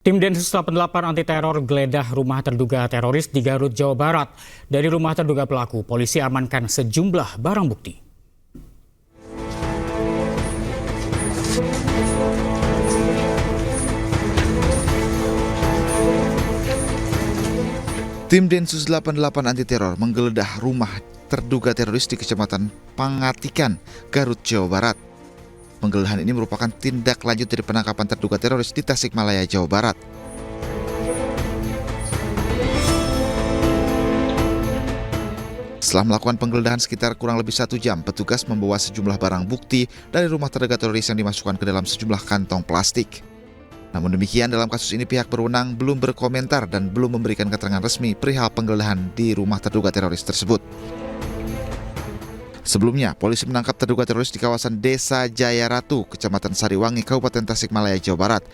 Tim Densus 88 anti teror geledah rumah terduga teroris di Garut, Jawa Barat. Dari rumah terduga pelaku, polisi amankan sejumlah barang bukti. Tim Densus 88 anti teror menggeledah rumah terduga teroris di Kecamatan Pangatikan, Garut, Jawa Barat. Penggeledahan ini merupakan tindak lanjut dari penangkapan terduga teroris di Tasikmalaya, Jawa Barat. Setelah melakukan penggeledahan sekitar kurang lebih 1 jam, petugas membawa sejumlah barang bukti dari rumah terduga teroris yang dimasukkan ke dalam sejumlah kantong plastik. Namun demikian, dalam kasus ini pihak berwenang belum berkomentar dan belum memberikan keterangan resmi perihal penggeledahan di rumah terduga teroris tersebut. Sebelumnya, polisi menangkap terduga teroris di kawasan Desa Jaya Ratu, Kecamatan Sariwangi, Kabupaten Tasikmalaya, Jawa Barat.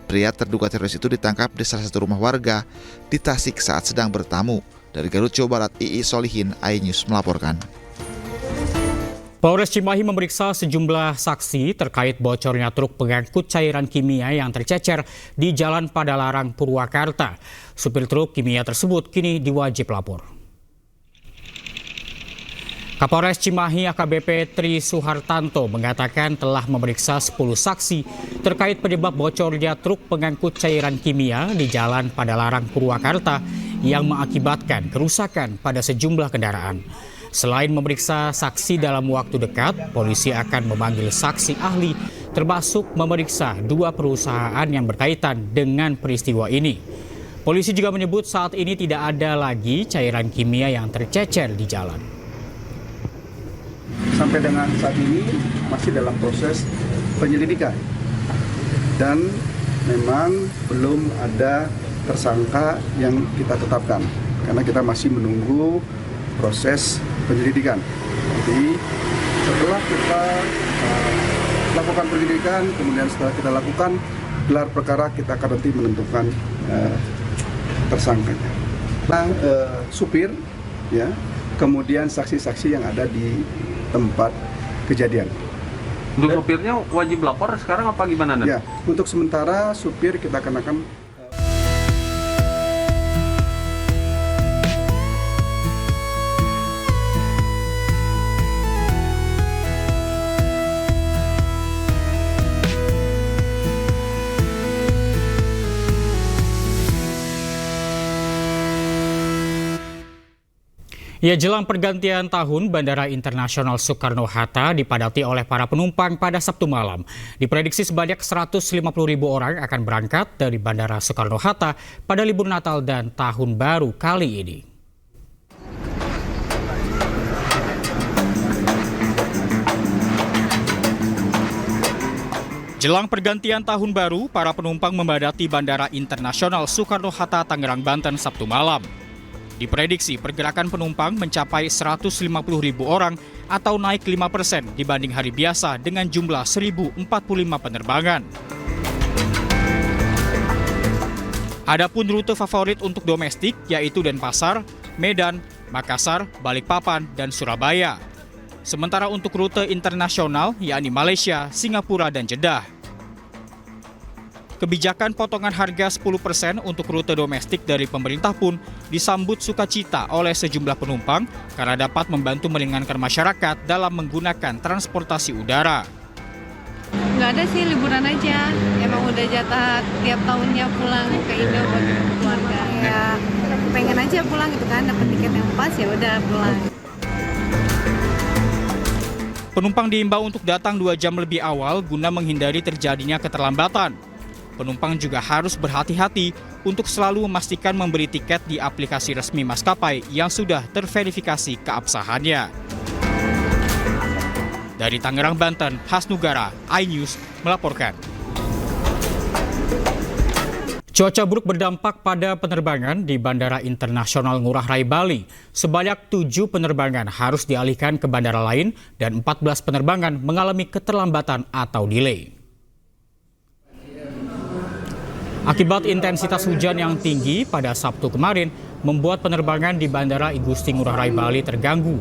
Pria terduga teroris itu ditangkap di salah satu rumah warga di Tasik saat sedang bertamu. Dari Garut, Jawa Barat, II Solihin, iNews melaporkan. Polres Cimahi memeriksa sejumlah saksi terkait bocornya truk pengangkut cairan kimia yang tercecer di Jalan Padalarang, Purwakarta. Supir truk kimia tersebut kini diwajib lapor. Kapolres Cimahi AKBP Tri Suhartanto mengatakan telah memeriksa 10 saksi terkait penyebab bocornya truk pengangkut cairan kimia di Jalan Padalarang, Purwakarta yang mengakibatkan kerusakan pada sejumlah kendaraan. Selain memeriksa saksi dalam waktu dekat, polisi akan memanggil saksi ahli termasuk memeriksa 2 perusahaan yang berkaitan dengan peristiwa ini. Polisi juga menyebut saat ini tidak ada lagi cairan kimia yang tercecer di jalan. Sampai dengan saat ini masih dalam proses penyelidikan dan memang belum ada tersangka yang kita tetapkan karena kita masih menunggu proses penyelidikan. Jadi setelah kita lakukan penyelidikan, kemudian setelah kita lakukan gelar perkara, kita akan nanti menentukan tersangkanya. Supir, ya, kemudian saksi-saksi yang ada di tempat kejadian. Untuk supirnya wajib lapor sekarang apa gimana? Ya, untuk sementara supir kita kenakan. Ya, jelang pergantian tahun, Bandara Internasional Soekarno-Hatta dipadati oleh para penumpang pada Sabtu malam. Diprediksi sebanyak 150.000 orang akan berangkat dari Bandara Soekarno-Hatta pada libur Natal dan Tahun Baru kali ini. Jelang pergantian tahun baru, para penumpang memadati Bandara Internasional Soekarno-Hatta, Tangerang, Banten Sabtu malam. Diprediksi pergerakan penumpang mencapai 150.000 orang atau naik 5% dibanding hari biasa dengan jumlah 1.045 penerbangan. Adapun rute favorit untuk domestik yaitu Denpasar, Medan, Makassar, Balikpapan, dan Surabaya. Sementara untuk rute internasional yakni Malaysia, Singapura, dan Jeddah. Kebijakan potongan harga 10% untuk rute domestik dari pemerintah pun disambut sukacita oleh sejumlah penumpang karena dapat membantu meringankan masyarakat dalam menggunakan transportasi udara. Nggak ada sih, liburan aja. Emang udah jatah tiap tahunnya pulang ke Indo buat keluarga. Ya pengen aja pulang gitu kan, dapat tiket yang pas ya udah pulang. Penumpang diimbau untuk datang 2 jam lebih awal guna menghindari terjadinya keterlambatan. Penumpang juga harus berhati-hati untuk selalu memastikan membeli tiket di aplikasi resmi maskapai yang sudah terverifikasi keabsahannya. Dari Tangerang, Banten, Hasnugara, iNews melaporkan. Cuaca buruk berdampak pada penerbangan di Bandara Internasional Ngurah Rai, Bali. Sebanyak 7 penerbangan harus dialihkan ke bandara lain dan 14 penerbangan mengalami keterlambatan atau delay. Akibat intensitas hujan yang tinggi pada Sabtu kemarin membuat penerbangan di Bandara I Gusti Ngurah Rai, Bali terganggu.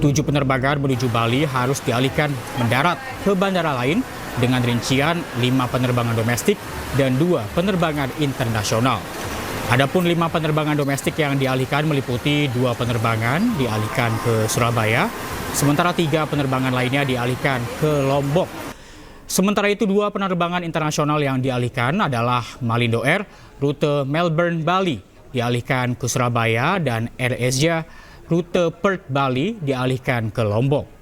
7 penerbangan menuju Bali harus dialihkan mendarat ke bandara lain dengan rincian 5 penerbangan domestik dan 2 penerbangan internasional. Adapun 5 penerbangan domestik yang dialihkan meliputi 2 penerbangan dialihkan ke Surabaya, sementara 3 penerbangan lainnya dialihkan ke Lombok. Sementara itu 2 penerbangan internasional yang dialihkan adalah Malindo Air, rute Melbourne, Bali, dialihkan ke Surabaya, dan AirAsia, rute Perth, Bali, dialihkan ke Lombok.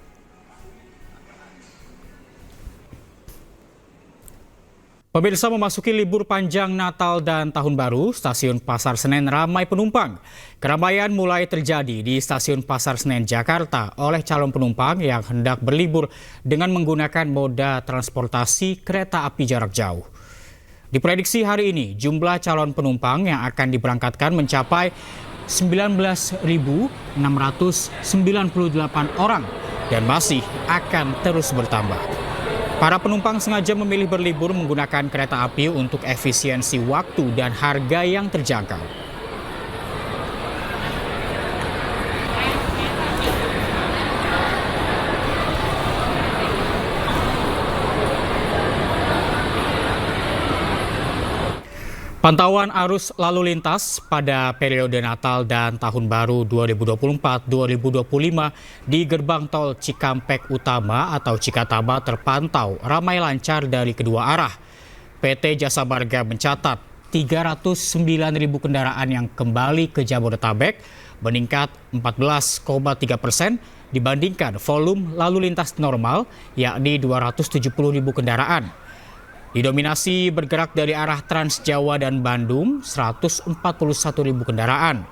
Pemirsa, memasuki libur panjang Natal dan Tahun Baru, stasiun Pasar Senen ramai penumpang. Keramaian mulai terjadi di stasiun Pasar Senen, Jakarta oleh calon penumpang yang hendak berlibur dengan menggunakan moda transportasi kereta api jarak jauh. Diprediksi hari ini, jumlah calon penumpang yang akan diberangkatkan mencapai 19.698 orang dan masih akan terus bertambah. Para penumpang sengaja memilih berlibur menggunakan kereta api untuk efisiensi waktu dan harga yang terjangkau. Pantauan arus lalu lintas pada periode Natal dan Tahun Baru 2024-2025 di gerbang tol Cikampek Utama atau Cikatama terpantau ramai lancar dari kedua arah. PT Jasa Marga mencatat 309.000 kendaraan yang kembali ke Jabodetabek, meningkat 14,3% dibandingkan volume lalu lintas normal, yakni 270.000 kendaraan. Didominasi bergerak dari arah Trans Jawa dan Bandung, 141.000 kendaraan.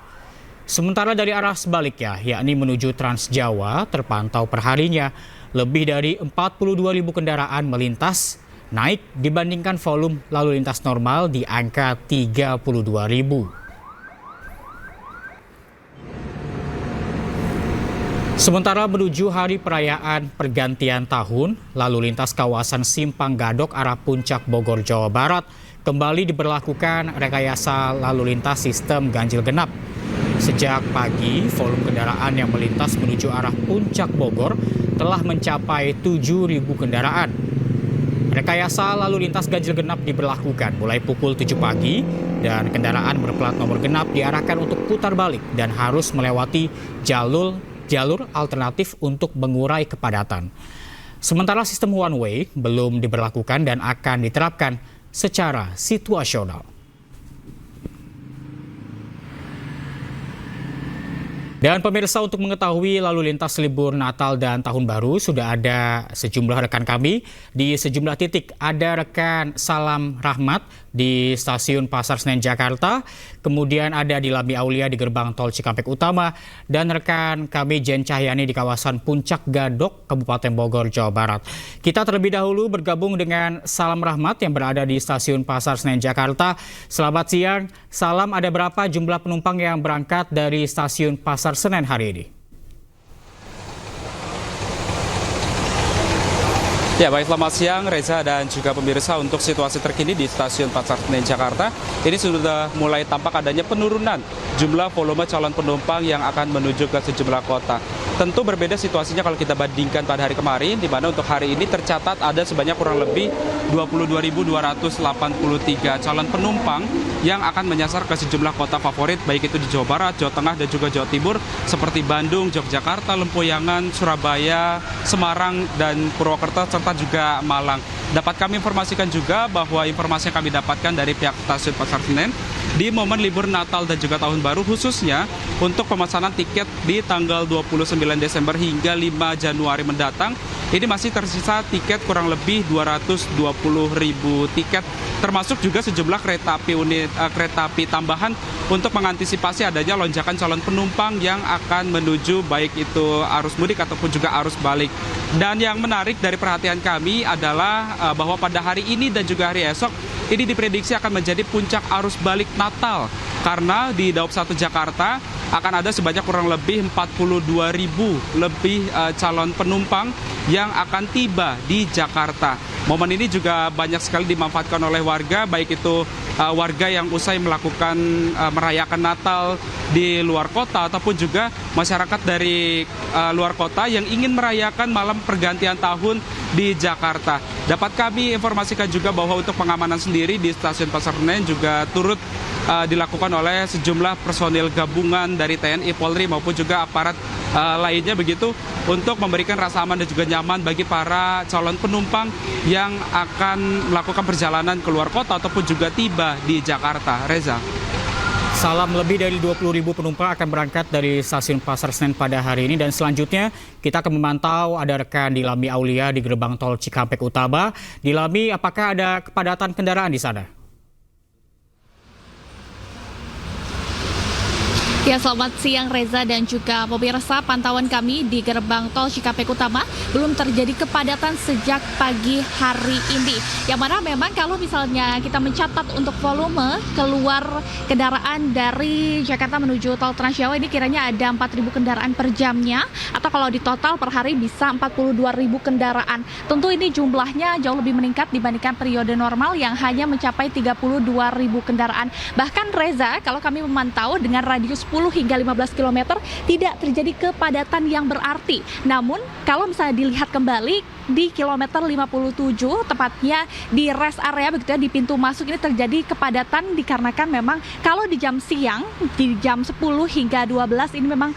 Sementara dari arah sebaliknya, yakni menuju Trans Jawa, terpantau perharinya lebih dari 42.000 kendaraan melintas, naik dibandingkan volume lalu lintas normal di angka 32.000. Sementara menuju hari perayaan pergantian tahun, lalu lintas kawasan Simpang Gadok arah Puncak Bogor, Jawa Barat kembali diberlakukan rekayasa lalu lintas sistem ganjil genap. Sejak pagi, volume kendaraan yang melintas menuju arah Puncak Bogor telah mencapai 7.000 kendaraan. Rekayasa lalu lintas ganjil genap diberlakukan mulai pukul 7 pagi dan kendaraan berplat nomor genap diarahkan untuk putar balik dan harus melewati jalur alternatif untuk mengurai kepadatan. Sementara sistem one way belum diberlakukan dan akan diterapkan secara situasional. Dan pemirsa, untuk mengetahui lalu lintas libur Natal dan Tahun Baru sudah ada sejumlah rekan kami di sejumlah titik. Ada rekan Salam Rahmat di stasiun Pasar Senen, Jakarta, kemudian ada di Lami Aulia di gerbang tol Cikampek Utama, dan rekan kami Jen Cahyani di kawasan Puncak Gadok, Kabupaten Bogor, Jawa Barat. Kita terlebih dahulu bergabung dengan Salam Rahmat yang berada di stasiun Pasar Senen, Jakarta. Selamat siang, Salam, ada berapa jumlah penumpang yang berangkat dari stasiun Pasar Senen hari ini? Ya, baik, selamat siang Reza dan juga pemirsa. Untuk situasi terkini di stasiun Pasar Senen, Jakarta, ini sudah mulai tampak adanya penurunan jumlah volume calon penumpang yang akan menuju ke sejumlah kota. Tentu berbeda situasinya kalau kita bandingkan pada hari kemarin, di mana untuk hari ini tercatat ada sebanyak kurang lebih 22.283 calon penumpang yang akan menyasar ke sejumlah kota favorit, baik itu di Jawa Barat, Jawa Tengah, dan juga Jawa Timur, seperti Bandung, Yogyakarta, Lempuyangan, Surabaya, Semarang, dan Purwokerto, serta juga Malang. Dapat kami informasikan juga bahwa informasi yang kami dapatkan dari pihak stasiun Pasar Senen, di momen libur Natal dan juga Tahun Baru, khususnya untuk pemesanan tiket di tanggal 29 Desember hingga 5 Januari mendatang, ini masih tersisa tiket kurang lebih 220.000 tiket, termasuk juga sejumlah kereta api tambahan untuk mengantisipasi adanya lonjakan calon penumpang yang akan menuju baik itu arus mudik ataupun juga arus balik. Dan yang menarik dari perhatian kami adalah bahwa pada hari ini dan juga hari esok ini diprediksi akan menjadi puncak arus balik Natal, karena di Daob 1 Jakarta akan ada sebanyak kurang lebih 42.000 lebih calon penumpang yang akan tiba di Jakarta. Momen ini juga banyak sekali dimanfaatkan oleh warga, baik itu warga yang usai melakukan merayakan Natal di luar kota ataupun juga masyarakat dari luar kota yang ingin merayakan malam pergantian tahun di Jakarta. Dapat kami informasikan juga bahwa untuk pengamanan sendiri di Stasiun Pasar Senen juga turut dilakukan oleh sejumlah personil gabungan dari TNI, Polri maupun juga aparat lainnya begitu untuk memberikan rasa aman dan juga nyaman bagi para calon penumpang yang akan melakukan perjalanan keluar kota ataupun juga tiba di Jakarta. Reza. Salam, lebih dari 20.000 penumpang akan berangkat dari Stasiun Pasar Senen pada hari ini, dan selanjutnya kita akan memantau ada rekan Dilami Aulia di gerbang tol Cikampek Utama. Dilami, apakah ada kepadatan kendaraan di sana? Ya, selamat siang Reza dan juga pemirsa. Pantauan kami di gerbang tol Cikampek Utama belum terjadi kepadatan sejak pagi hari ini. Yang mana memang kalau misalnya kita mencatat untuk volume keluar kendaraan dari Jakarta menuju tol Trans Jawa ini kiranya ada 4.000 kendaraan per jamnya, atau kalau di total per hari bisa 42.000 kendaraan. Tentu ini jumlahnya jauh lebih meningkat dibandingkan periode normal yang hanya mencapai 32.000 kendaraan. Bahkan Reza, kalau kami memantau dengan radius 10 hingga 15 km tidak terjadi kepadatan yang berarti. Namun kalau misalnya dilihat kembali di kilometer 57 tepatnya di rest area begitu ya, di pintu masuk ini terjadi kepadatan dikarenakan memang kalau di jam siang di jam 10 hingga 12 ini memang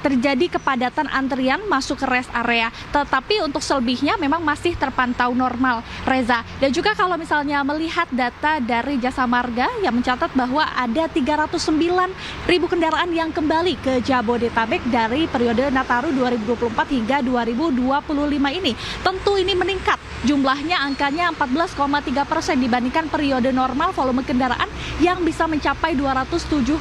terjadi kepadatan antrian masuk ke rest area. Tetapi untuk selebihnya memang masih terpantau normal, Reza. Dan juga kalau misalnya melihat data dari Jasa Marga yang mencatat bahwa ada 309.000 kendaraan yang kembali ke Jabodetabek dari periode Nataru 2024 hingga 2025 ini. Tentu ini meningkat, jumlahnya angkanya 14,3% dibandingkan periode normal volume kendaraan yang bisa mencapai 270.000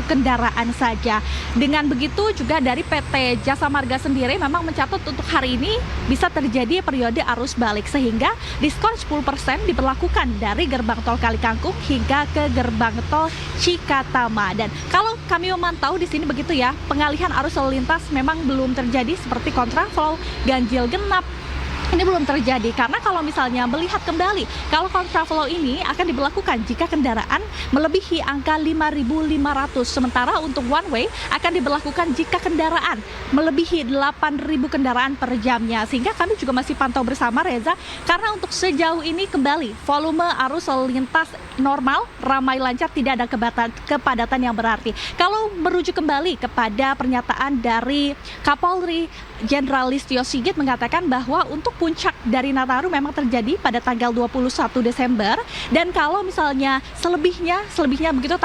kendaraan saja. Dengan begitu juga dari PT Jasa Marga sendiri memang mencatat untuk hari ini bisa terjadi periode arus balik sehingga diskon 10% diberlakukan dari gerbang tol Kalikangkung hingga ke gerbang tol Cikatama. Dan kalau kami memantau di sini begitu ya, pengalihan arus lalu lintas memang belum terjadi seperti kontraflow, ganjil genap. Ini belum terjadi karena kalau misalnya melihat kembali, kalau kontraflow ini akan diberlakukan jika kendaraan melebihi angka 5.500. Sementara untuk one way akan diberlakukan jika kendaraan melebihi 8.000 kendaraan per jamnya. Sehingga kami juga masih pantau bersama Reza, karena untuk sejauh ini kembali volume arus lalu lintas normal, ramai lancar, tidak ada kepadatan yang berarti. Kalau merujuk kembali kepada pernyataan dari Kapolri Jenderal Listio Sigit mengatakan bahwa untuk puncak dari Nataru memang terjadi pada tanggal 21 Desember, dan kalau misalnya selebihnya begitu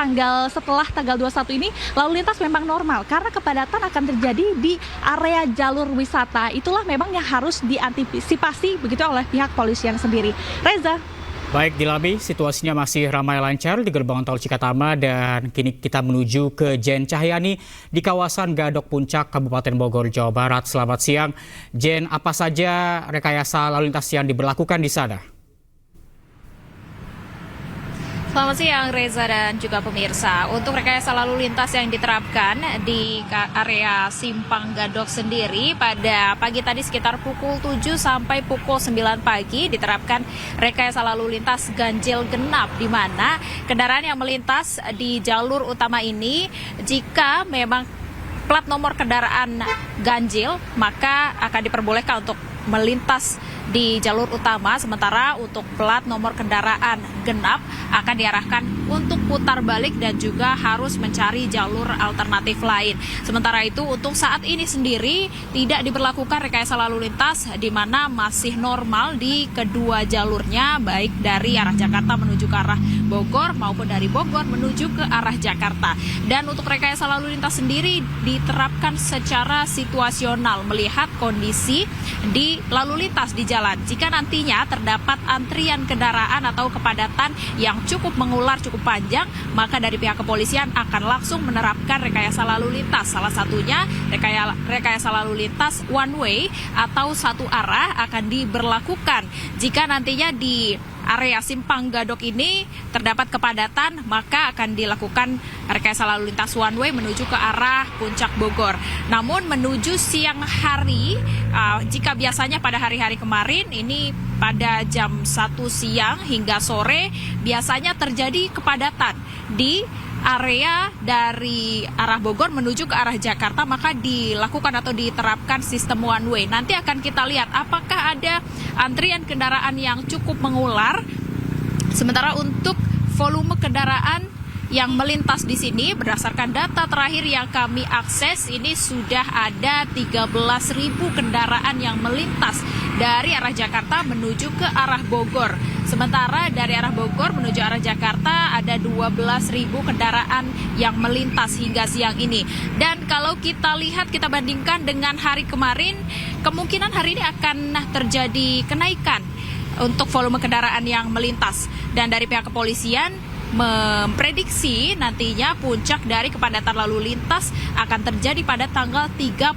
setelah tanggal 21 ini lalu lintas memang normal karena kepadatan akan terjadi di area jalur wisata. Itulah memang yang harus diantisipasi begitu oleh pihak polisian sendiri. Reza. Baik, Dilami, situasinya masih ramai lancar di gerbang tol Cikatama, dan kini kita menuju ke Jen Cahyani di kawasan Gadok Puncak, Kabupaten Bogor, Jawa Barat. Selamat siang, Jen. Apa saja rekayasa lalu lintas yang diberlakukan di sana? Selamat siang Reza dan juga pemirsa. Untuk rekayasa lalu lintas yang diterapkan di area Simpang Gadok sendiri pada pagi tadi sekitar pukul 7 sampai pukul 9 pagi diterapkan rekayasa lalu lintas ganjil genap, di mana kendaraan yang melintas di jalur utama ini jika memang plat nomor kendaraan ganjil maka akan diperbolehkan untuk melintas di jalur utama, sementara untuk plat nomor kendaraan genap akan diarahkan untuk putar balik dan juga harus mencari jalur alternatif lain. Sementara itu untuk saat ini sendiri tidak diberlakukan rekayasa lalu lintas, di mana masih normal di kedua jalurnya, baik dari arah Jakarta menuju ke arah Bogor maupun dari Bogor menuju ke arah Jakarta. Dan untuk rekayasa lalu lintas sendiri diterapkan secara situasional melihat kondisi di lalu lintas di jalan. Jika nantinya terdapat antrian kendaraan atau kepadatan yang cukup mengular, cukup panjang, maka dari pihak kepolisian akan langsung menerapkan rekayasa lalu lintas. Salah satunya rekayasa lalu lintas one way atau satu arah akan diberlakukan. Jika nantinya di area Simpang Gadok ini terdapat kepadatan, maka akan dilakukan rekayasa lalu lintas one way menuju ke arah Puncak Bogor. Namun menuju siang hari, jika biasanya pada hari-hari kemarin ini pada jam 1 siang hingga sore biasanya terjadi kepadatan di area dari arah Bogor menuju ke arah Jakarta, maka dilakukan atau diterapkan sistem one way. Nanti akan kita lihat apakah ada antrian kendaraan yang cukup mengular. Sementara untuk volume kendaraan yang melintas di sini berdasarkan data terakhir yang kami akses ini sudah ada 13.000 kendaraan yang melintas dari arah Jakarta menuju ke arah Bogor. Sementara dari arah Bogor menuju arah Jakarta ada 12.000 kendaraan yang melintas hingga siang ini. Dan kalau kita lihat, kita bandingkan dengan hari kemarin, kemungkinan hari ini akan terjadi kenaikan untuk volume kendaraan yang melintas. Dan dari pihak kepolisian memprediksi nantinya puncak dari kepadatan lalu lintas akan terjadi pada tanggal 31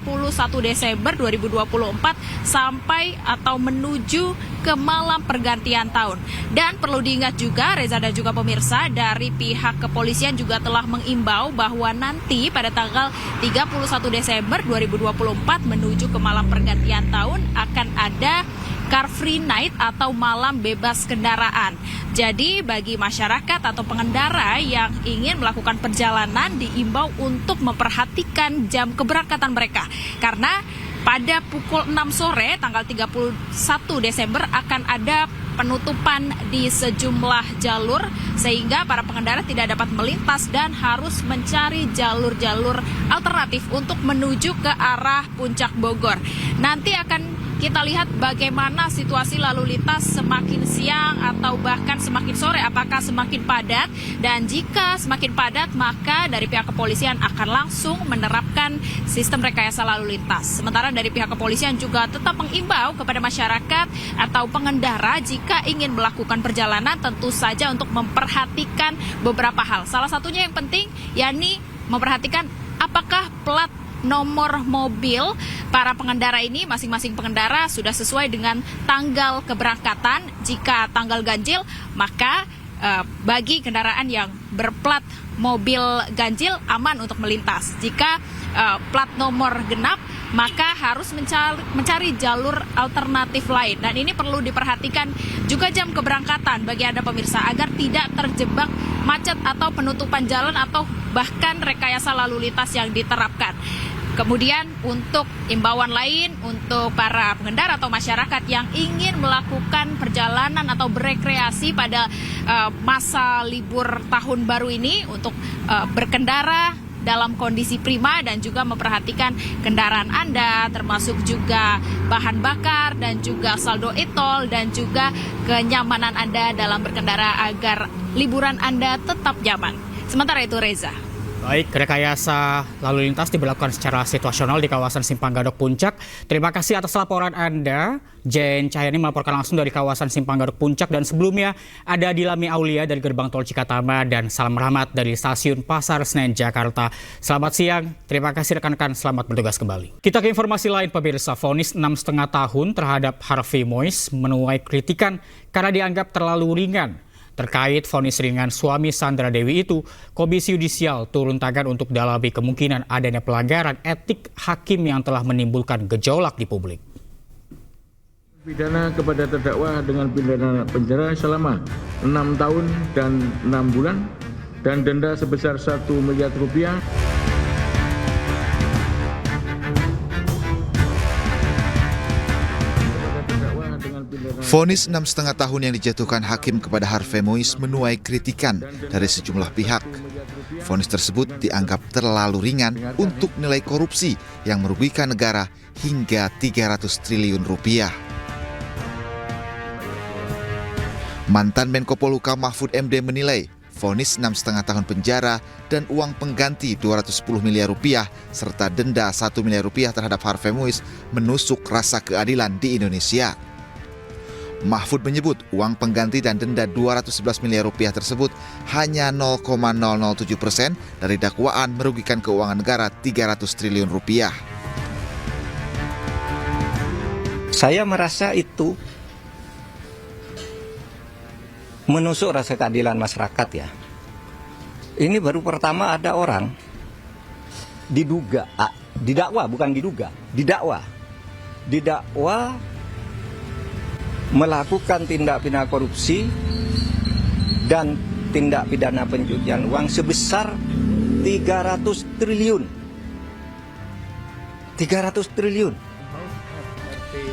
Desember 2024 sampai atau menuju ke malam pergantian tahun. Dan perlu diingat juga, Reza dan juga pemirsa, dari pihak kepolisian juga telah mengimbau bahwa nanti pada tanggal 31 Desember 2024 menuju ke malam pergantian tahun akan ada Car Free Night atau malam bebas kendaraan. Jadi bagi masyarakat atau pengendara yang ingin melakukan perjalanan diimbau untuk memperhatikan jam keberangkatan mereka. Karena pada pukul 6 sore tanggal 31 Desember akan ada penutupan di sejumlah jalur sehingga para pengendara tidak dapat melintas dan harus mencari jalur-jalur alternatif untuk menuju ke arah Puncak Bogor. Nanti akan kita lihat bagaimana situasi lalu lintas semakin siang atau bahkan semakin sore, apakah semakin padat, dan jika semakin padat maka dari pihak kepolisian akan langsung menerapkan sistem rekayasa lalu lintas. Sementara dari pihak kepolisian juga tetap mengimbau kepada masyarakat atau pengendara jika ingin melakukan perjalanan tentu saja untuk memperhatikan beberapa hal. Salah satunya yang penting yakni memperhatikan apakah plat nomor mobil para pengendara ini, masing-masing pengendara sudah sesuai dengan tanggal keberangkatan. Jika tanggal ganjil, maka bagi kendaraan yang berplat mobil ganjil aman untuk melintas. Jika plat nomor genap, maka harus mencari jalur alternatif lain. Dan ini perlu diperhatikan juga jam keberangkatan bagi Anda pemirsa agar tidak terjebak macet atau penutupan jalan atau bahkan rekayasa lalu lintas yang diterapkan. Kemudian untuk imbauan lain untuk para pengendara atau masyarakat yang ingin melakukan perjalanan atau berekreasi pada masa libur tahun baru ini untuk berkendara dalam kondisi prima dan juga memperhatikan kendaraan Anda, termasuk juga bahan bakar dan juga saldo e-tol dan juga kenyamanan Anda dalam berkendara agar liburan Anda tetap nyaman. Sementara itu, Reza. Baik, rekayasa lalu lintas diberlakukan secara situasional di kawasan Simpang Gadok Puncak. Terima kasih atas laporan Anda. Jen Cahyani melaporkan langsung dari kawasan Simpang Gadok Puncak, dan sebelumnya ada Dilami Aulia dari Gerbang Tol Cikatama dan Salam Rahmat dari Stasiun Pasar Senen, Jakarta. Selamat siang, terima kasih rekan-rekan, selamat bertugas kembali. Kita ke informasi lain pemirsa. Vonis 6,5 tahun terhadap Harvey Moise menuai kritikan karena dianggap terlalu ringan. Terkait vonis ringan suami Sandra Dewi itu, Komisi Yudisial turun tangan untuk dalami kemungkinan adanya pelanggaran etik hakim yang telah menimbulkan gejolak di publik. Pidana kepada terdakwa dengan pidana penjara selama 6 tahun dan 6 bulan dan denda sebesar 1 miliar rupiah. Vonis 6,5 tahun yang dijatuhkan hakim kepada Harvey Moise menuai kritikan dari sejumlah pihak. Vonis tersebut dianggap terlalu ringan untuk nilai korupsi yang merugikan negara hingga 300 triliun rupiah. Mantan Menko Polhukam Mahfud MD menilai vonis 6,5 tahun penjara dan uang pengganti 210 miliar rupiah serta denda 1 miliar rupiah terhadap Harvey Moise menusuk rasa keadilan di Indonesia. Mahfud menyebut uang pengganti dan denda 211 miliar rupiah tersebut hanya 0,007% dari dakwaan merugikan keuangan negara 300 triliun rupiah. Saya merasa itu menusuk rasa keadilan masyarakat ya. Ini baru pertama ada orang didakwa melakukan tindak pidana korupsi dan tindak pidana pencucian uang sebesar 300 triliun.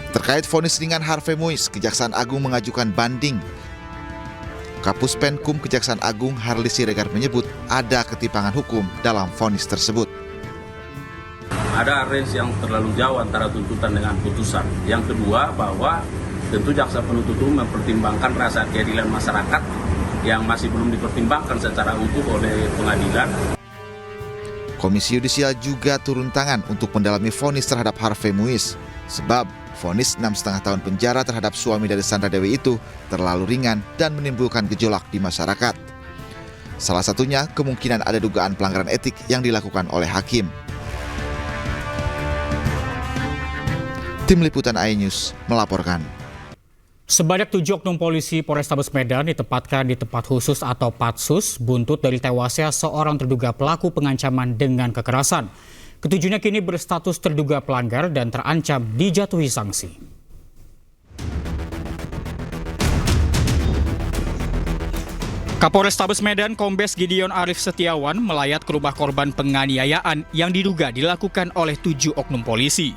Terkait vonis ringan Harvey Muiz, Kejaksaan Agung mengajukan banding. Kapus Penkum Kejaksaan Agung Harli Siregar menyebut ada ketimpangan hukum dalam vonis tersebut. Ada range yang terlalu jauh antara tuntutan dengan putusan. Yang kedua, bahwa tentu jaksa penuntut umum mempertimbangkan rasa keadilan masyarakat yang masih belum dipertimbangkan secara utuh oleh pengadilan. Komisi Yudisial juga turun tangan untuk mendalami vonis terhadap Harvey Muiz, sebab vonis 6,5 tahun penjara terhadap suami dari Sandra Dewi itu terlalu ringan dan menimbulkan gejolak di masyarakat. Salah satunya kemungkinan ada dugaan pelanggaran etik yang dilakukan oleh hakim. Tim Liputan iNews melaporkan. Sebanyak 7 oknum polisi Polrestabes Medan ditempatkan di tempat khusus atau Patsus buntut dari tewasnya seorang terduga pelaku pengancaman dengan kekerasan. Ketujuhnya kini berstatus terduga pelanggar dan terancam dijatuhi sanksi. Kapolrestabes Medan Kombes Gideon Arif Setiawan melayat ke rumah korban penganiayaan yang diduga dilakukan oleh 7 oknum polisi.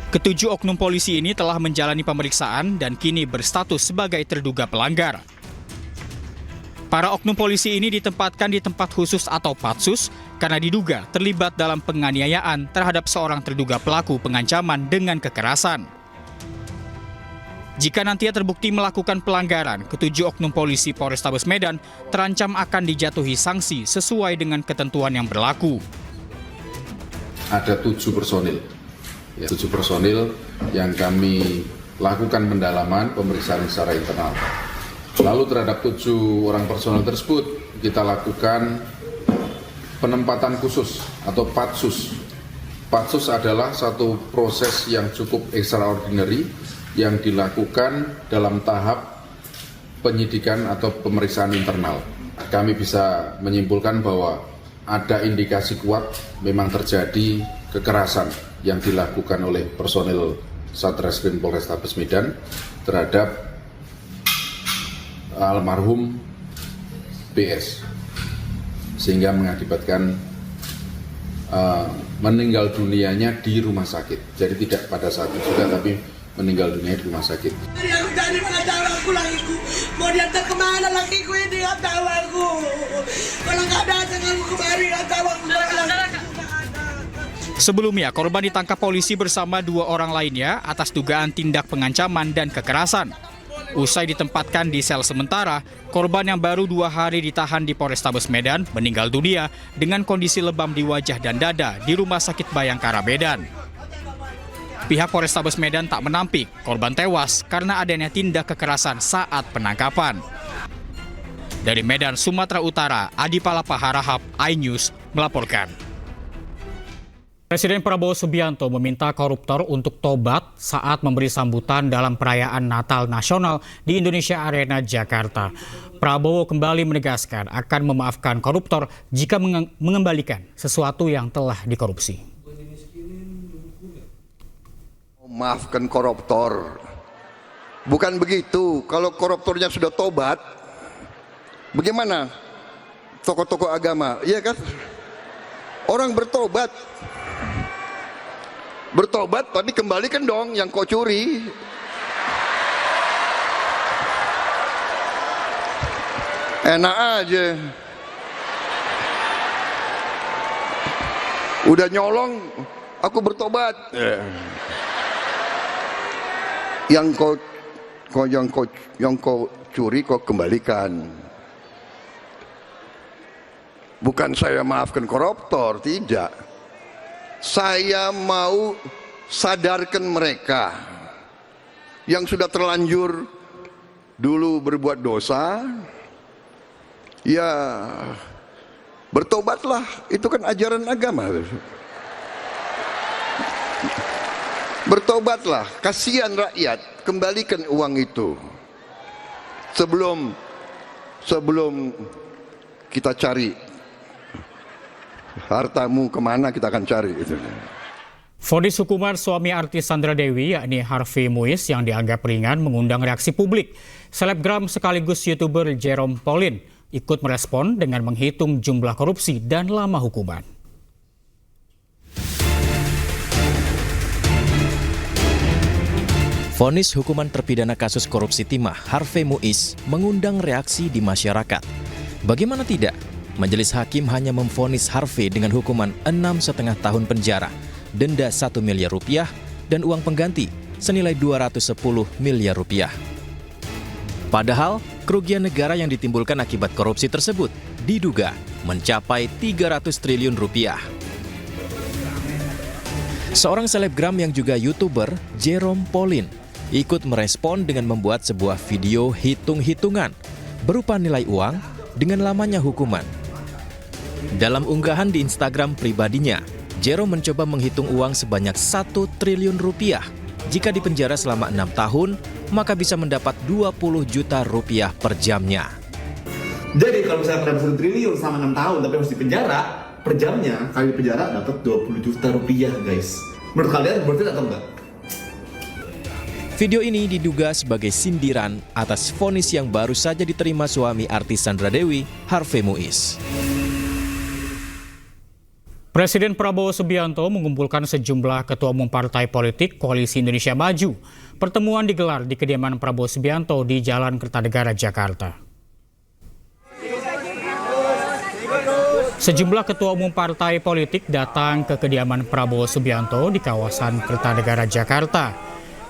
Ketujuh oknum polisi ini telah menjalani pemeriksaan dan kini berstatus sebagai terduga pelanggar. Para oknum polisi ini ditempatkan di tempat khusus atau Patsus karena diduga terlibat dalam penganiayaan terhadap seorang terduga pelaku pengancaman dengan kekerasan. Jika nantinya terbukti melakukan pelanggaran, ketujuh oknum polisi Polrestabes Medan terancam akan dijatuhi sanksi sesuai dengan ketentuan yang berlaku. Ada 7 personil. 7 personil yang kami lakukan pendalaman pemeriksaan secara internal. Lalu terhadap 7 orang personil tersebut kita lakukan penempatan khusus atau Patsus. Patsus adalah satu proses yang cukup extraordinary yang dilakukan dalam tahap penyidikan atau pemeriksaan internal. Kami bisa menyimpulkan bahwa ada indikasi kuat memang terjadi kekerasan yang dilakukan oleh personil Satreskrim Polrestabes Medan terhadap almarhum BS, sehingga mengakibatkan meninggal dunianya di rumah sakit. Jadi tidak pada saat itu juga, tapi meninggal dunia di rumah sakit. Dari mana tahu aku lakiku? Mau diantar kemana lakiku ini? Nggak tahu aku. Kalau nggak datang aku kemari, nggak tahu aku. Sebelumnya, korban ditangkap polisi bersama 2 orang lainnya atas dugaan tindak pengancaman dan kekerasan. Usai ditempatkan di sel sementara, korban yang baru 2 hari ditahan di Polrestabes Medan meninggal dunia dengan kondisi lebam di wajah dan dada di Rumah Sakit Bayangkara Medan. Pihak Polrestabes Medan tak menampik korban tewas karena adanya tindak kekerasan saat penangkapan. Dari Medan, Sumatera Utara, Adi Palapa Harahap, iNews melaporkan. Presiden Prabowo Subianto meminta koruptor untuk tobat saat memberi sambutan dalam perayaan Natal Nasional di Indonesia Arena, Jakarta. Prabowo kembali menegaskan akan memaafkan koruptor jika mengembalikan sesuatu yang telah dikorupsi. Maafkan koruptor. Bukan begitu. Kalau koruptornya sudah tobat, bagaimana tokoh-tokoh agama? Iya kan? Orang bertobat, tapi kembalikan dong yang kau curi. Enak aja. Udah nyolong, aku bertobat. Yang kau curi kau kembalikan. Bukan saya maafkan koruptor, tidak. Saya mau sadarkan mereka yang sudah terlanjur dulu berbuat dosa, ya bertobatlah, itu kan ajaran agama. Bertobatlah, kasihan rakyat, kembalikan uang itu sebelum kita cari. Hartamu kemana kita akan cari. Gitu. Vonis hukuman suami artis Sandra Dewi yakni Harvey Muiz yang dianggap ringan mengundang reaksi publik. Selebgram sekaligus YouTuber Jerome Pauline ikut merespon dengan menghitung jumlah korupsi dan lama hukuman. Vonis hukuman terpidana kasus korupsi timah Harvey Muiz mengundang reaksi di masyarakat. Bagaimana tidak? Majelis Hakim hanya memvonis Harvey dengan hukuman 6,5 tahun penjara, denda 1 miliar rupiah, dan uang pengganti senilai 210 miliar rupiah. Padahal, kerugian negara yang ditimbulkan akibat korupsi tersebut diduga mencapai 300 triliun rupiah. Seorang selebgram yang juga YouTuber, Jerome Pauline, ikut merespon dengan membuat sebuah video hitung-hitungan berupa nilai uang dengan lamanya hukuman. Dalam unggahan di Instagram pribadinya, Jerome mencoba menghitung uang sebanyak 1 triliun rupiah. Jika dipenjara selama 6 tahun, maka bisa mendapat 20 juta rupiah per jamnya. Jadi kalau misalnya dapat 1 triliun selama 6 tahun tapi harus dipenjara, per jamnya kali penjara dapat 20 juta rupiah, guys. Menurut kalian berarti atau enggak? Video ini diduga sebagai sindiran atas vonis yang baru saja diterima suami artis Sandra Dewi, Harvey Muiz. Presiden Prabowo Subianto mengumpulkan sejumlah ketua umum partai politik Koalisi Indonesia Maju. Pertemuan digelar di kediaman Prabowo Subianto di Jalan Kertanegara, Jakarta. Sejumlah ketua umum partai politik datang ke kediaman Prabowo Subianto di kawasan Kertanegara, Jakarta.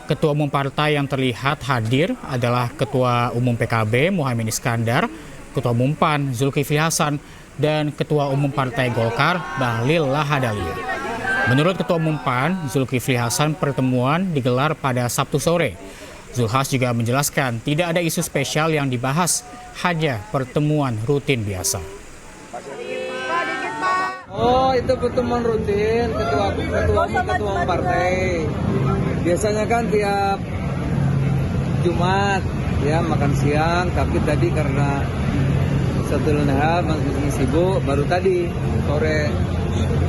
Ketua umum partai yang terlihat hadir adalah Ketua Umum PKB Muhaimin Iskandar, Ketua Umum PAN Zulkifli Hasan, dan Ketua Umum Partai Golkar Bahlil Lahadalia. Menurut Ketua Umum PAN Zulkifli Hasan, pertemuan digelar pada Sabtu sore. Zulhas juga menjelaskan tidak ada isu spesial yang dibahas, hanya pertemuan rutin biasa. Oh, itu pertemuan rutin ketua umum partai. Biasanya kan tiap Jumat ya makan siang, tapi tadi karena satu hal masih sibuk, baru tadi sore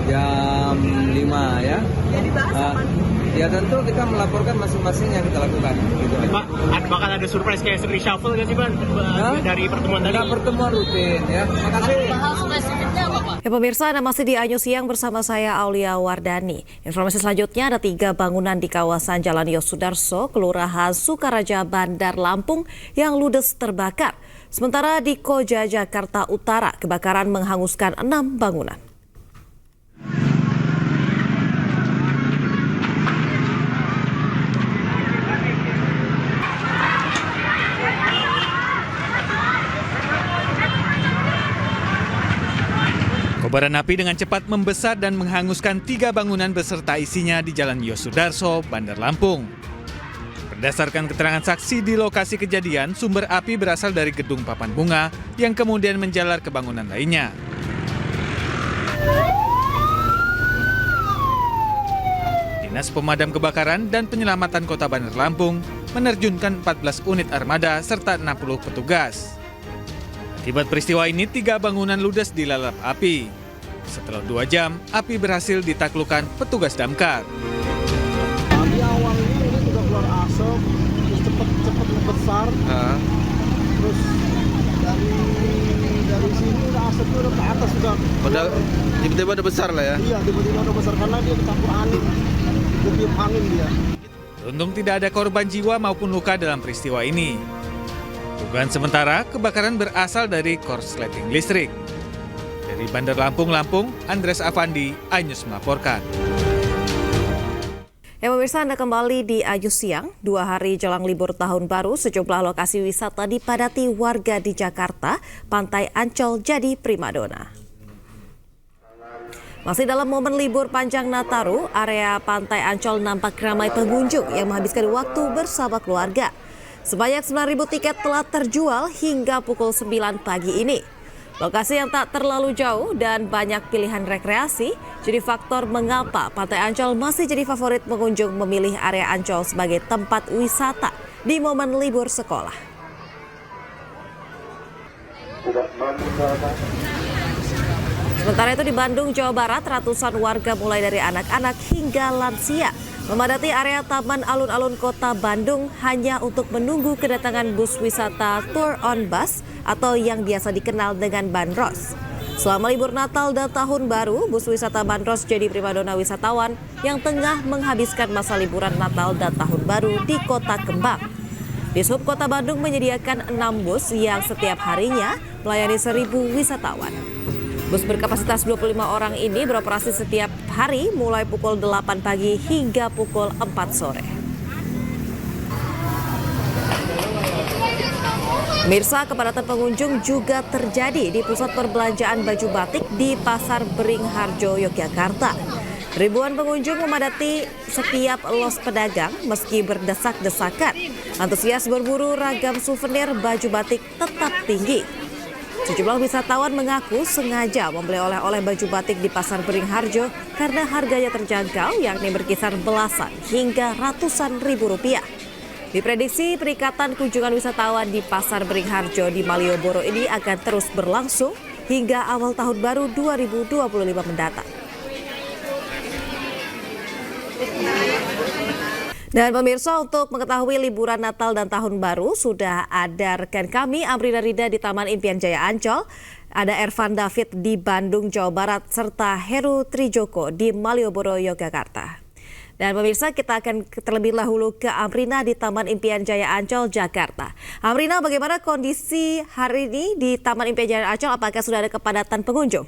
jam 5 ya. Jadi bahas apa? Ya tentu kita melaporkan masing-masing yang kita lakukan. Gitu. Pak, bakal ada surprise kayak reshuffle nggak sih Pak dari pertemuan tadi? Pertemuan rutin ya. Makasih. Ya pemirsa, Anda masih di Anyu Siang bersama saya Aulia Wardani. Informasi selanjutnya, ada 3 bangunan di kawasan Jalan Yosudarso, Kelurahan Sukaraja, Bandar Lampung yang ludes terbakar. Sementara di Koja, Jakarta Utara, kebakaran menghanguskan 6 bangunan. Kobaran api dengan cepat membesar dan menghanguskan 3 bangunan beserta isinya di Jalan Yosudarso, Bandar Lampung. Berdasarkan keterangan saksi di lokasi kejadian, sumber api berasal dari gedung papan bunga yang kemudian menjalar ke bangunan lainnya. Dinas Pemadam Kebakaran dan Penyelamatan Kota Bandar Lampung menerjunkan 14 unit armada serta 60 petugas. Akibat peristiwa ini, 3 bangunan ludes dilalap api. Setelah 2 jam, api berhasil ditaklukkan petugas damkar. Di awalnya ini sudah keluar asap, terus cepat membesar. Terus dari sini udah asapnya udah ke atas sudah. Udah tiba-tiba udah besar lah ya? Iya, tiba-tiba udah besar karena dia kecampur angin, ketiup angin dia. Beruntung tidak ada korban jiwa maupun luka dalam peristiwa ini. Dugaan sementara, kebakaran berasal dari korsleting listrik. Dari Bandar Lampung, Andres Afandi, iNews melaporkan. Ya pemirsa, Anda kembali di Anyu Siang. 2 hari jelang libur tahun baru, sejumlah lokasi wisata dipadati warga di Jakarta. Pantai Ancol jadi primadona. Masih dalam momen libur panjang Nataru, area Pantai Ancol nampak ramai pengunjung yang menghabiskan waktu bersama keluarga. Sebanyak 9.000 tiket telah terjual hingga pukul 9 pagi ini. Lokasi yang tak terlalu jauh dan banyak pilihan rekreasi jadi faktor mengapa Pantai Ancol masih jadi favorit pengunjung memilih area Ancol sebagai tempat wisata di momen libur sekolah. Sementara itu di Bandung, Jawa Barat, ratusan warga mulai dari anak-anak hingga lansia memadati area Taman Alun-Alun Kota Bandung hanya untuk menunggu kedatangan bus wisata Tour on Bus atau yang biasa dikenal dengan Bandros. Selama libur Natal dan Tahun Baru, bus wisata Bandros jadi primadona wisatawan yang tengah menghabiskan masa liburan Natal dan Tahun Baru di Kota Kembang. Dishub Kota Bandung menyediakan 6 bus yang setiap harinya melayani 1.000 wisatawan. Bus berkapasitas 25 orang ini beroperasi setiap hari mulai pukul 8 pagi hingga pukul 4 sore. Mirsa, kepadatan pengunjung juga terjadi di pusat perbelanjaan baju batik di Pasar Beringharjo, Yogyakarta. Ribuan pengunjung memadati setiap los pedagang meski berdesak-desakan. Antusias berburu ragam souvenir baju batik tetap tinggi. Sejumlah wisatawan mengaku sengaja membeli oleh-oleh baju batik di Pasar Beringharjo karena harganya terjangkau, yakni berkisar belasan hingga ratusan ribu rupiah. Diprediksi peningkatan kunjungan wisatawan di Pasar Beringharjo di Malioboro ini akan terus berlangsung hingga awal tahun baru 2025 mendatang. Dan pemirsa, untuk mengetahui liburan Natal dan Tahun Baru sudah ada rekan kami Amrina Rida di Taman Impian Jaya Ancol, ada Ervan David di Bandung, Jawa Barat, serta Heru Trijoko di Malioboro, Yogyakarta. Dan pemirsa, kita akan terlebih dahulu ke Amrina di Taman Impian Jaya Ancol, Jakarta. Amrina, bagaimana kondisi hari ini di Taman Impian Jaya Ancol? Apakah sudah ada kepadatan pengunjung?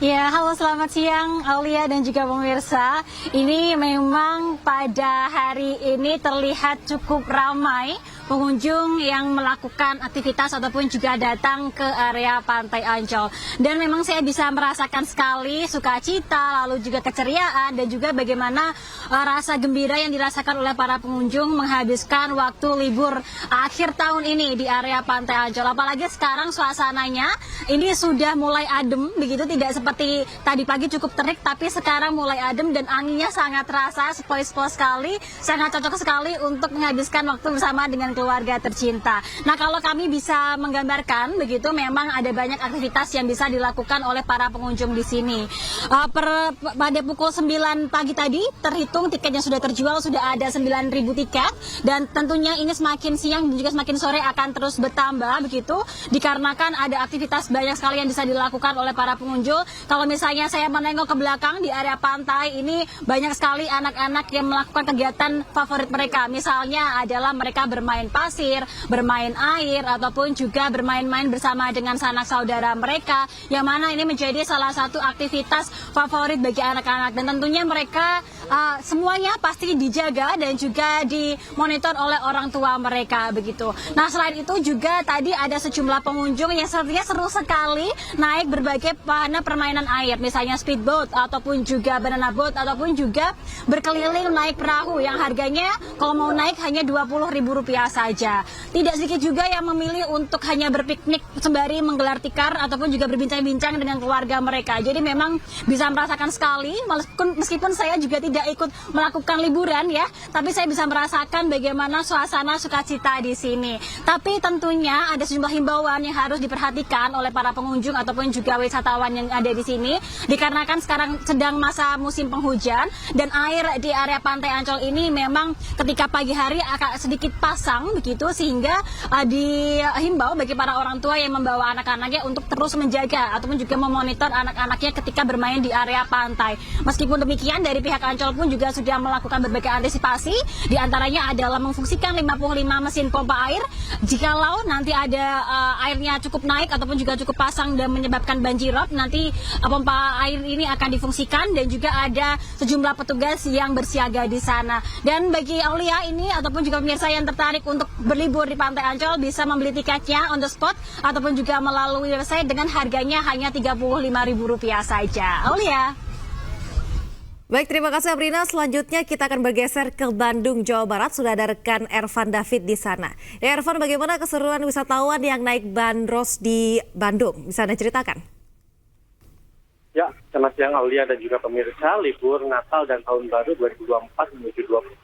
Ya, halo selamat siang Aulia dan juga pemirsa. Ini memang pada hari ini terlihat cukup ramai pengunjung yang melakukan aktivitas ataupun juga datang ke area Pantai Ancol. Dan memang saya bisa merasakan sekali sukacita, lalu juga keceriaan dan juga bagaimana rasa gembira yang dirasakan oleh para pengunjung menghabiskan waktu libur akhir tahun ini di area Pantai Ancol. Apalagi sekarang suasananya ini sudah mulai adem, begitu tidak seperti tadi pagi cukup terik, tapi sekarang mulai adem dan anginnya sangat terasa, sepoi-sepoi sekali, sangat cocok sekali untuk menghabiskan waktu bersama dengan keluarga tercinta. Nah, kalau kami bisa menggambarkan begitu, memang ada banyak aktivitas yang bisa dilakukan oleh para pengunjung di sini. Pada pukul 9 pagi tadi terhitung tiketnya sudah terjual, sudah ada 9.000 tiket, dan tentunya ini semakin siang dan juga semakin sore akan terus bertambah begitu, dikarenakan ada aktivitas banyak sekali yang bisa dilakukan oleh para pengunjung. Kalau misalnya saya menengok ke belakang di area pantai ini, banyak sekali anak-anak yang melakukan kegiatan favorit mereka. Misalnya adalah mereka bermain pasir, bermain air, ataupun juga bermain-main bersama dengan sanak saudara mereka, yang mana ini menjadi salah satu aktivitas favorit bagi anak-anak. Dan tentunya mereka semuanya pasti dijaga dan juga dimonitor oleh orang tua mereka begitu. Nah, selain itu juga tadi ada sejumlah pengunjung yang sepertinya seru sekali naik berbagai wahana permainan air, misalnya speedboat ataupun juga banana boat, ataupun juga berkeliling naik perahu yang harganya kalau mau naik hanya Rp20.000 saja. Tidak sedikit juga yang memilih untuk hanya berpiknik sembari menggelar tikar ataupun juga berbincang-bincang dengan keluarga mereka. Jadi memang bisa merasakan sekali, meskipun saya juga tidak ikut melakukan liburan ya, tapi saya bisa merasakan bagaimana suasana sukacita di sini. Tapi tentunya ada sejumlah himbauan yang harus diperhatikan oleh para pengunjung ataupun juga wisatawan yang ada di sini, dikarenakan sekarang sedang masa musim penghujan dan air di area Pantai Ancol ini memang ketika pagi hari akan sedikit pasang begitu, sehingga dihimbau bagi para orang tua yang membawa anak-anaknya untuk terus menjaga ataupun juga memonitor anak-anaknya ketika bermain di area pantai. Meskipun demikian, dari pihak Ancol pun juga sudah melakukan berbagai antisipasi, diantaranya adalah memfungsikan 55 mesin pompa air jikalau nanti ada airnya cukup naik ataupun juga cukup pasang dan menyebabkan banjirop, nanti pompa air ini akan difungsikan, dan juga ada sejumlah petugas yang bersiaga di sana. Dan bagi Aulia ini ataupun juga pemirsa yang tertarik untuk berlibur di Pantai Ancol bisa membeli tiketnya on the spot ataupun juga melalui website dengan harganya hanya Rp35.000 saja. Aulia. Baik, terima kasih Amrina. Selanjutnya kita akan bergeser ke Bandung, Jawa Barat. Sudah ada rekan Ervan David di sana. Ya Ervan, bagaimana keseruan wisatawan yang naik bandros di Bandung? Bisa Anda ceritakan? Ya, selamat siang Aulia dan juga pemirsa. Libur Natal dan Tahun Baru 2024 menuju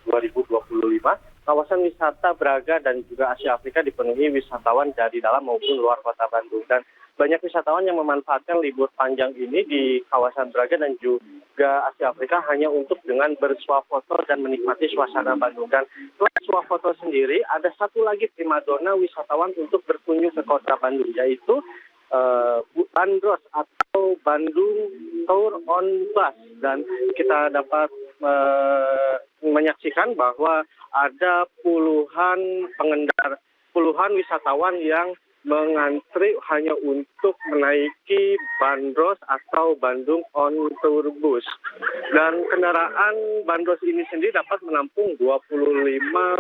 2025 kawasan wisata Braga dan juga Asia Afrika dipenuhi wisatawan dari dalam maupun luar kota Bandung. Dan banyak wisatawan yang memanfaatkan libur panjang ini di kawasan Braga dan juga Asia Afrika hanya untuk dengan bersuah foto dan menikmati suasana Bandung. Dan selain suah foto sendiri, ada satu lagi primadona wisatawan untuk berkunjung ke kota Bandung, yaitu Bandros atau Bandung Tour on Bus. Dan kita dapat menyaksikan bahwa ada puluhan wisatawan yang mengantri hanya untuk menaiki Bandros atau Bandung on Tour Bus. Dan kendaraan Bandros ini sendiri dapat menampung 25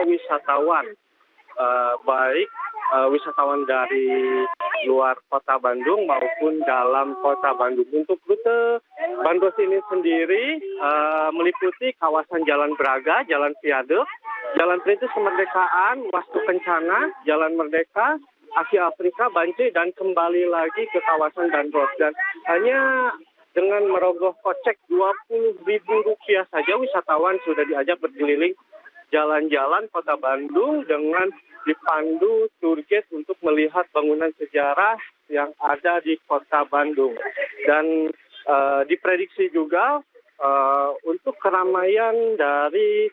wisatawan, baik wisatawan dari luar kota Bandung maupun dalam kota Bandung. Untuk rute Bandros ini sendiri meliputi kawasan Jalan Braga, Jalan Viaduk, Jalan Perintis Kemerdekaan, Wastu Kencana, Jalan Merdeka, Asia Afrika, Banci, dan kembali lagi ke kawasan Bandros. Dan hanya dengan merogoh kocek Rp20.000 saja wisatawan sudah diajak berkeliling jalan-jalan kota Bandung dengan dipandu tour guide untuk melihat bangunan sejarah yang ada di kota Bandung. Dan diprediksi juga untuk keramaian dari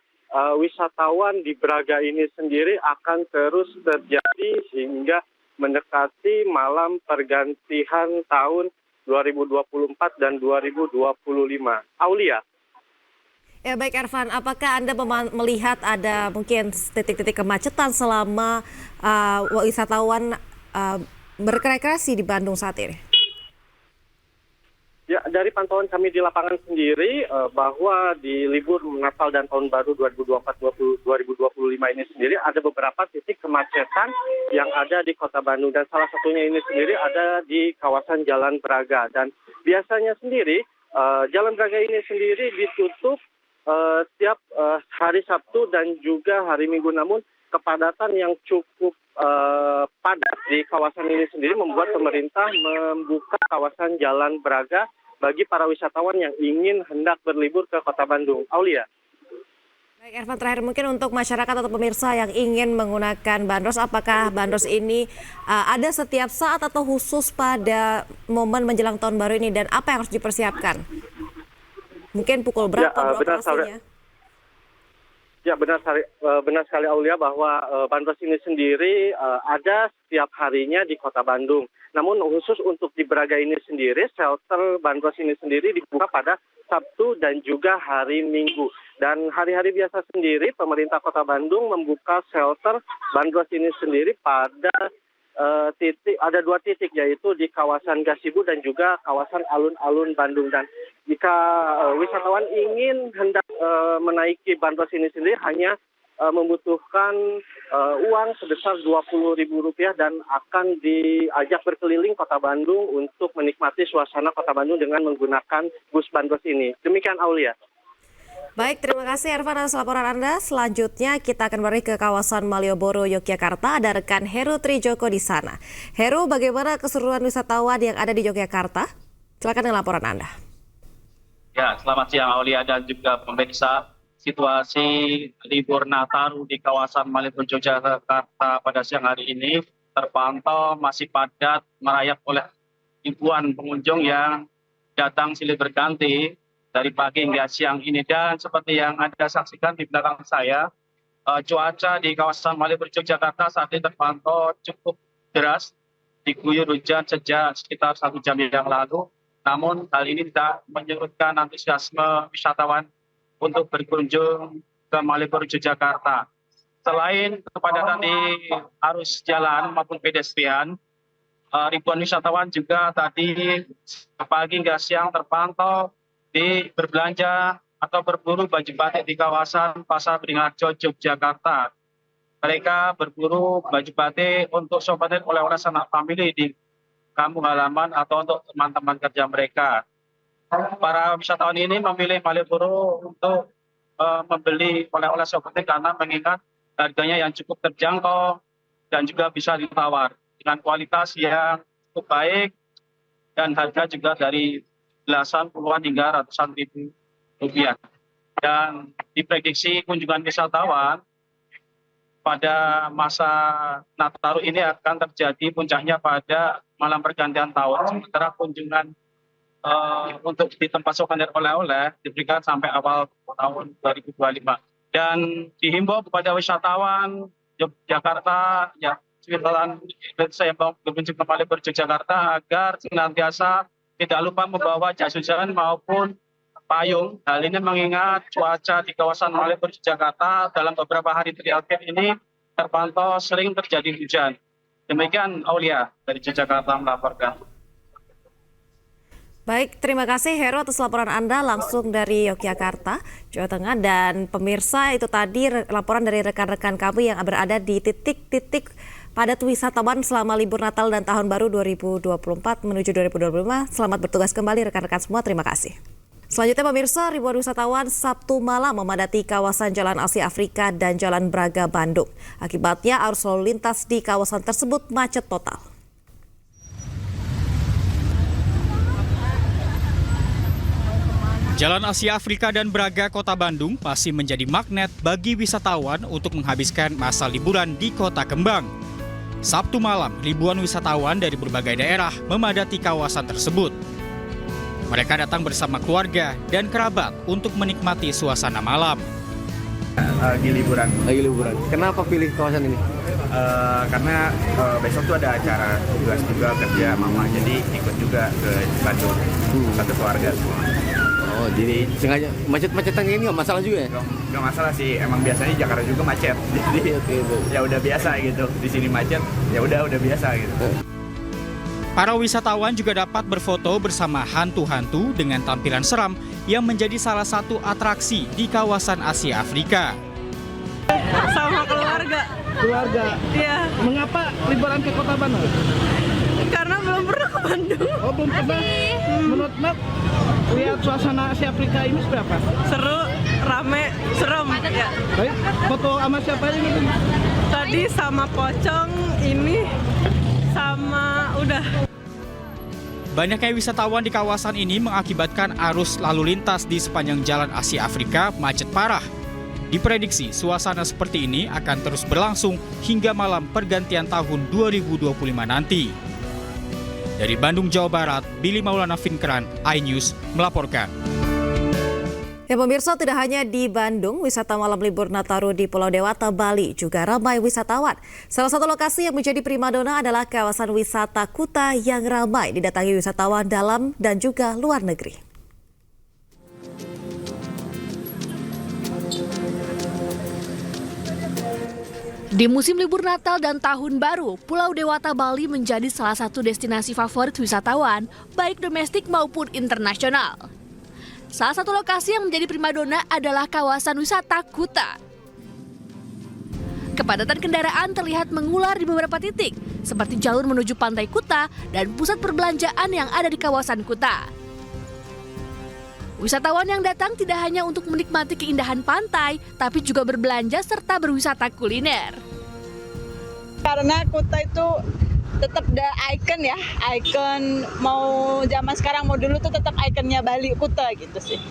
wisatawan di Braga ini sendiri akan terus terjadi hingga mendekati malam pergantian tahun 2024 dan 2025. Aulia. Ya baik Ervan, apakah Anda melihat ada mungkin titik-titik kemacetan selama wisatawan berrekreasi di Bandung saat ini? Ya, dari pantauan kami di lapangan sendiri bahwa di libur Natal dan Tahun Baru 2024-2025 ini sendiri ada beberapa titik kemacetan yang ada di Kota Bandung, dan salah satunya ini sendiri ada di kawasan Jalan Braga. Dan biasanya sendiri Jalan Braga ini sendiri ditutup setiap hari Sabtu dan juga hari Minggu, namun kepadatan yang cukup padat di kawasan ini sendiri membuat pemerintah membuka kawasan Jalan Braga bagi para wisatawan yang ingin hendak berlibur ke Kota Bandung. Aulia. Baik Ervan, terakhir mungkin untuk masyarakat atau pemirsa yang ingin menggunakan Bandros, apakah Bandros ini ada setiap saat atau khusus pada momen menjelang Tahun Baru ini, dan apa yang harus dipersiapkan? Mungkin pukul berapa beroperasinya? Ya, benar sekali Aulia, bahwa Bandros ini sendiri ada setiap harinya di Kota Bandung. Namun khusus untuk di Braga ini sendiri, shelter Bandros ini sendiri dibuka pada Sabtu dan juga hari Minggu. Dan hari-hari biasa sendiri pemerintah Kota Bandung membuka shelter Bandros ini sendiri pada ada 2 titik, yaitu di kawasan Gasibu dan juga kawasan alun-alun Bandung. Dan jika wisatawan ingin hendak menaiki Bandros ini sendiri hanya membutuhkan uang sebesar Rp20.000 dan akan diajak berkeliling Kota Bandung untuk menikmati suasana Kota Bandung dengan menggunakan bus Bandros ini. Demikian Aulia. Baik, terima kasih Ervan atas laporan Anda. Selanjutnya kita akan balik ke kawasan Malioboro, Yogyakarta. Ada rekan Heru Trijoko di sana. Heru, bagaimana keseruan wisatawan yang ada di Yogyakarta? Silakan dengan laporan Anda. Ya, selamat siang Aulia dan juga pemirsa. Situasi libur Nataru di kawasan Malioboro, Yogyakarta pada siang hari ini terpantau masih padat merayap oleh ribuan pengunjung yang datang silih berganti dari pagi hingga siang ini. Dan seperti yang Anda saksikan di belakang saya, cuaca di kawasan Malioboro, Yogyakarta saat ini terpantau cukup deras, diguyur hujan sejak sekitar 1 jam yang lalu. Namun hal ini tidak menyurutkan antusiasme wisatawan untuk berkunjung ke Malioboro, Yogyakarta. Selain kepadatan di arus jalan maupun pedestrian, ribuan wisatawan juga tadi pagi hingga siang terpantau berbelanja atau berburu baju batik di kawasan Pasar Beringharjo, Yogyakarta. Mereka berburu baju batik untuk souvenir oleh-oleh sanak famili di kampung halaman atau untuk teman-teman kerja mereka. Para wisatawan ini memilih Malioboro untuk membeli oleh-oleh souvenir karena mengingat harganya yang cukup terjangkau dan juga bisa ditawar dengan kualitas yang cukup baik, dan harga juga dari belasan, puluhan hingga ratusan ribu rupiah. Dan diprediksi kunjungan wisatawan pada masa Nataru ini akan terjadi puncaknya pada malam pergantian tahun, sementara kunjungan untuk di tempat souvenir oleh-oleh diberikan sampai awal tahun 2025. Dan dihimbau kepada wisatawan Yogyakarta, wisatawan Indonesia yang berkunjung ke Malioboro Yogyakarta agar senantiasa tidak lupa membawa jas hujan maupun payung. Hal ini mengingat cuaca di kawasan Malioboro Jakarta dalam beberapa hari terakhir ini terpantau sering terjadi hujan. Demikian Aulia dari Jakarta melaporkan. Baik, terima kasih Heru atas laporan Anda langsung dari Yogyakarta, Jawa Tengah. Dan pemirsa, itu tadi laporan dari rekan-rekan kami yang berada di titik-titik padat wisatawan selama libur Natal dan Tahun Baru 2024 menuju 2025. Selamat bertugas kembali rekan-rekan semua, terima kasih. Selanjutnya pemirsa, ribuan wisatawan Sabtu malam memadati kawasan Jalan Asia Afrika dan Jalan Braga Bandung. Akibatnya arus lalu lintas di kawasan tersebut macet total. Jalan Asia Afrika dan Braga Kota Bandung masih menjadi magnet bagi wisatawan untuk menghabiskan masa liburan di Kota Kembang. Sabtu malam, ribuan wisatawan dari berbagai daerah memadati kawasan tersebut. Mereka datang bersama keluarga dan kerabat untuk menikmati suasana malam. Lagi liburan. Kenapa pilih kawasan ini? Karena besok tuh ada acara tugas juga kerja mama, jadi ikut juga ke Bandung satu keluarga semua. Oh, jadi sengaja macet-macetan ini nggak masalah juga ya? Nggak masalah sih, emang biasanya Jakarta juga macet. Jadi ya udah biasa gitu. Di sini macet, ya udah biasa gitu. Para wisatawan juga dapat berfoto bersama hantu-hantu dengan tampilan seram yang menjadi salah satu atraksi di kawasan Asia Afrika. Sama keluarga. Keluarga? Iya. Mengapa liburan ke Kota Bandung? Karena belum pernah ke Bandung. Oh, belum pernah? Menurut Mat, lihat suasana Asia Afrika ini seperti apa? Seru, rame, serem. Ya. Baik, foto sama siapa aja nih? Tadi sama Pocong, ini sama udah. Banyaknya wisatawan di kawasan ini mengakibatkan arus lalu lintas di sepanjang Jalan Asia Afrika macet parah. Diprediksi suasana seperti ini akan terus berlangsung hingga malam pergantian tahun 2025 nanti. Dari Bandung, Jawa Barat, Billy Maulana Finkran, iNews melaporkan. Ya pemirsa, tidak hanya di Bandung, wisata malam libur Nataru di Pulau Dewata, Bali juga ramai wisatawan. Salah satu lokasi yang menjadi primadona adalah kawasan wisata Kuta yang ramai didatangi wisatawan dalam dan juga luar negeri. Di musim libur Natal dan Tahun Baru, Pulau Dewata Bali menjadi salah satu destinasi favorit wisatawan, baik domestik maupun internasional. Salah satu lokasi yang menjadi primadona adalah kawasan wisata Kuta. Kepadatan kendaraan terlihat mengular di beberapa titik, seperti jalur menuju Pantai Kuta dan pusat perbelanjaan yang ada di kawasan Kuta. Wisatawan yang datang tidak hanya untuk menikmati keindahan pantai, tapi juga berbelanja serta berwisata kuliner. Karena Kuta itu tetap the icon ya, icon mau zaman sekarang mau dulu tuh tetap ikonnya Bali Kuta gitu sih.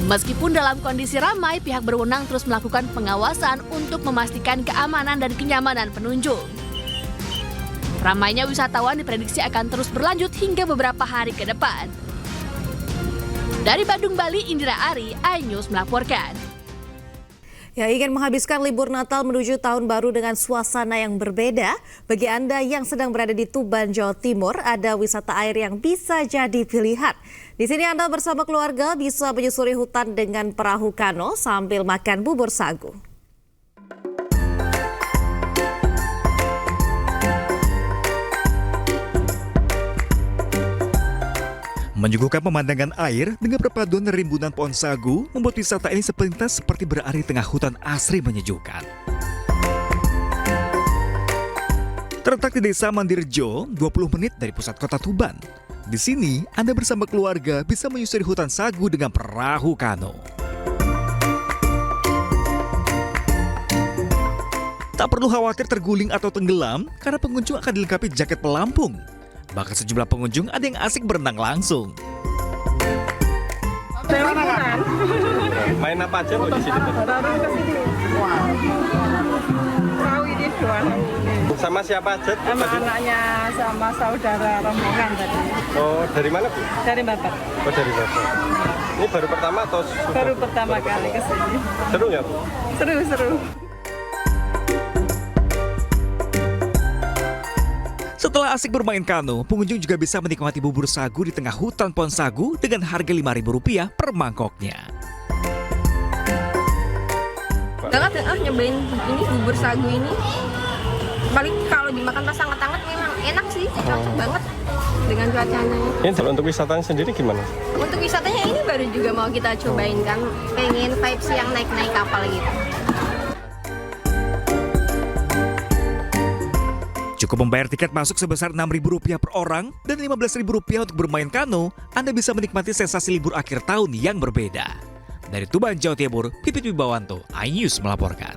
Meskipun dalam kondisi ramai, pihak berwenang terus melakukan pengawasan untuk memastikan keamanan dan kenyamanan pengunjung. Ramainya wisatawan diprediksi akan terus berlanjut hingga beberapa hari ke depan. Dari Bandung, Bali, Indira Ari, iNews melaporkan. Ya, ingin menghabiskan libur Natal menuju Tahun Baru dengan suasana yang berbeda? Bagi Anda yang sedang berada di Tuban, Jawa Timur, ada wisata air yang bisa jadi pilihan. Di sini Anda bersama keluarga bisa menyusuri hutan dengan perahu kano sambil makan bubur sagu. Menyuguhkan pemandangan air dengan perpaduan rimbunan pohon sagu membuat wisata ini sepintas seperti berada di tengah hutan asri menyejukkan. Terletak di Desa Mandirjo, 20 menit dari pusat kota Tuban. Di sini, Anda bersama keluarga bisa menyusuri hutan sagu dengan perahu kano. Tak perlu khawatir terguling atau tenggelam karena pengunjung akan dilengkapi jaket pelampung. Bahkan sejumlah pengunjung ada yang asik berenang langsung. Main apa aja di sini? Perahu ini 2. Sama siapa aja? Sama anaknya, sama saudara rombongan tadi. Oh, dari mana Bu? Dari Bapak. Oh, dari Bapak. Ini baru pertama atau sudah? Baru pertama kali ke sini. Seru nggak Bu? Seru. Setelah asik bermain kano, pengunjung juga bisa menikmati bubur sagu di tengah hutan pohon sagu dengan harga Rp5.000 per mangkoknya. Banget nyobain ini bubur sagu ini. Paling kalau dimakan pas hangat-hangat memang enak sih, cocok banget dengan cuacanya. Ini untuk wisatanya sendiri gimana? Untuk wisatanya ini baru juga mau kita cobain kan, pengen vibes yang naik-naik kapal gitu. Cukup membayar tiket masuk sebesar Rp6.000 per orang dan Rp15.000 untuk bermain kano, Anda bisa menikmati sensasi libur akhir tahun yang berbeda. Dari Tuban, Jawa Timur, Pipit Wibawanto, iNews melaporkan.